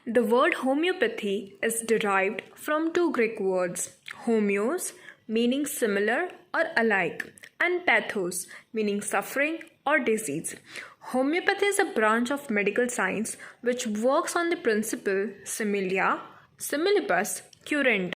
The word homeopathy is derived from two Greek words, homeos, meaning similar or alike, and pathos, meaning suffering or disease. Homeopathy is a branch of medical science which works on the principle similia, similibus, current.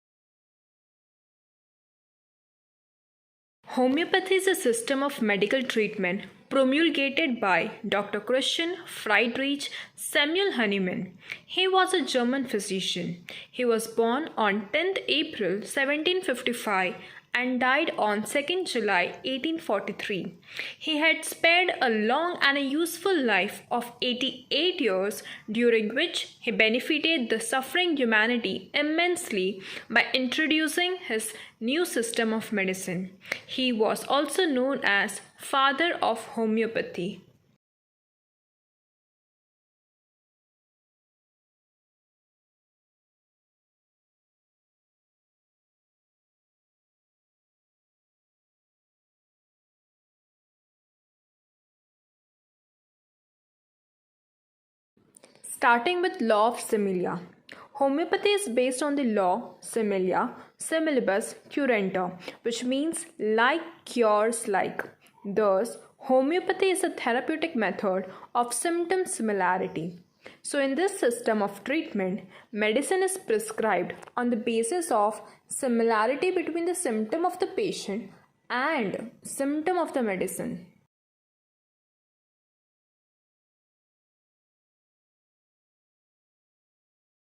Homeopathy is a system of medical treatment promulgated by Dr. Christian Friedrich Samuel Hahnemann. He was a German physician. He was born on 10th April 1755 and died on 2nd July 1843. He had spared a long and a useful life of 88 years, during which he benefited the suffering humanity immensely by introducing his new system of medicine. He was also known as Father of Homeopathy. Starting with law of similia. Homeopathy is based on the law similia, similibus curenta, which means like cures like. Thus, homeopathy is a therapeutic method of symptom similarity. So, in this system of treatment, medicine is prescribed on the basis of similarity between the symptom of the patient and symptom of the medicine.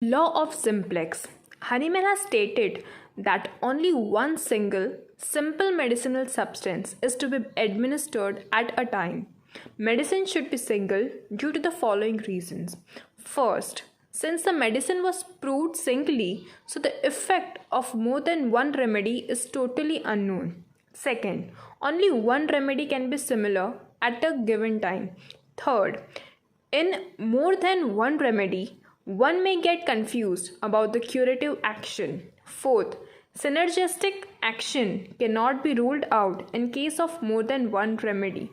Law of simplex. Hahnemann has stated that only one single, simple medicinal substance is to be administered at a time. Medicine should be single due to the following reasons. First, since the medicine was proved singly, so the effect of more than one remedy is totally unknown. Second, only one remedy can be similar at a given time. Third, in more than one remedy, one may get confused about the curative action. Fourth, synergistic action cannot be ruled out in case of more than one remedy.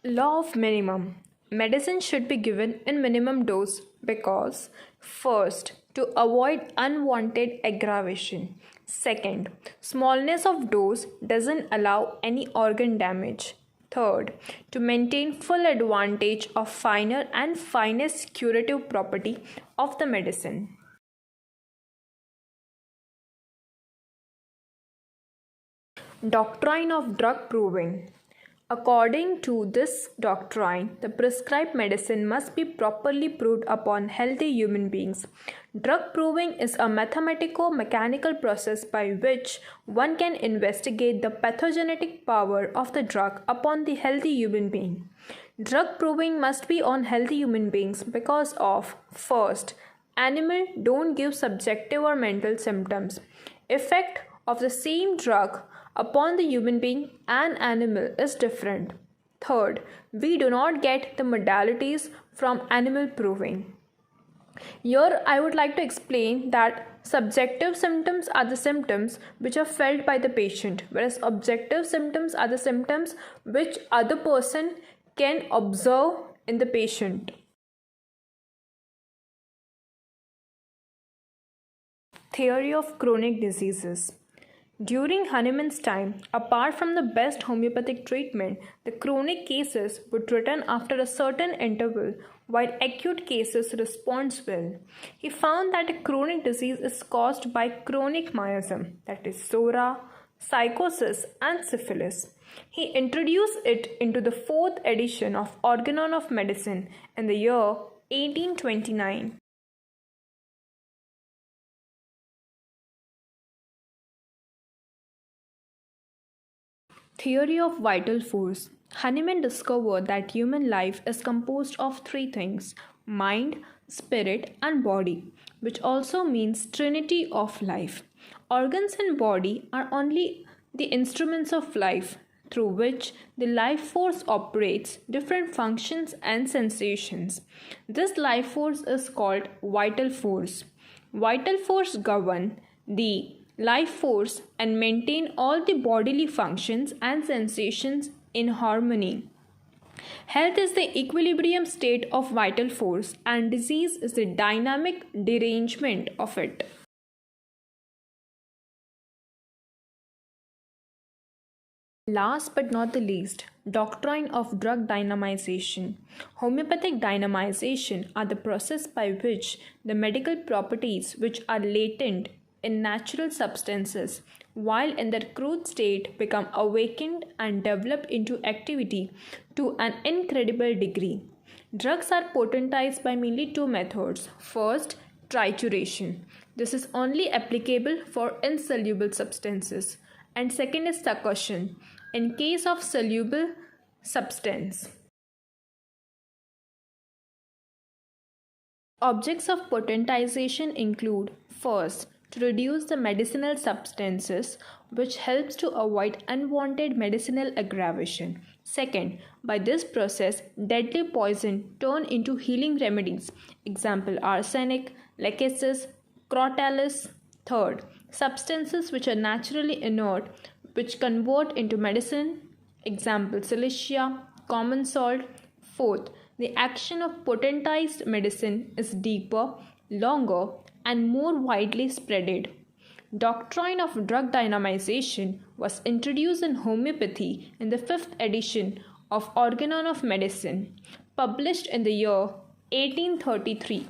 Law of minimum. Medicine should be given in minimum dose because first, to avoid unwanted aggravation. Second, smallness of dose doesn't allow any organ damage. Third, to maintain full advantage of finer and finest curative property of the medicine. Doctrine of drug proving. According to this doctrine, the prescribed medicine must be properly proved upon healthy human beings. Drug proving is a mathematico-mechanical process by which one can investigate the pathogenetic power of the drug upon the healthy human being. Drug proving must be on healthy human beings because of, first, animal don't give subjective or mental symptoms. Effect of the same drug upon the human being and animal is different. Third, we do not get the modalities from animal proving. Here, I would like to explain that subjective symptoms are the symptoms which are felt by the patient, whereas objective symptoms are the symptoms which other person can observe in the patient. Theory of chronic diseases. During Hahnemann's time, apart from the best homeopathic treatment, the chronic cases would return after a certain interval, while acute cases respond well. He found that a chronic disease is caused by chronic miasm, that is psora, psychosis, and syphilis. He introduced it into the fourth edition of Organon of Medicine in the year 1829. Theory of vital force. Hahnemann discovered that human life is composed of three things: mind, spirit, and body, which also means trinity of life. Organs and body are only the instruments of life through which the life force operates different functions and sensations. This life force is called vital force. Vital force govern the life force and maintain all the bodily functions and sensations in harmony. Health is the equilibrium state of vital force, and disease is the dynamic derangement of it. Last but not the least, doctrine of drug dynamization. Homeopathic dynamization are the process by which the medical properties which are latent in natural substances while in their crude state become awakened and develop into activity to an incredible degree. Drugs are potentized by mainly two methods. First, trituration. This is only applicable for insoluble substances. And second is succussion in case of soluble substance. Objects of potentization include first, to reduce the medicinal substances which helps to avoid unwanted medicinal aggravation. Second, by this process, deadly poison turn into healing remedies. Example arsenic, lachesis, crotalus. Third, substances which are naturally inert which convert into medicine. Example silicea, common salt. Fourth, the action of potentized medicine is deeper, longer, and more widely spreaded. Doctrine of drug dynamization was introduced in homeopathy in the 5th edition of Organon of Medicine, published in the year 1833.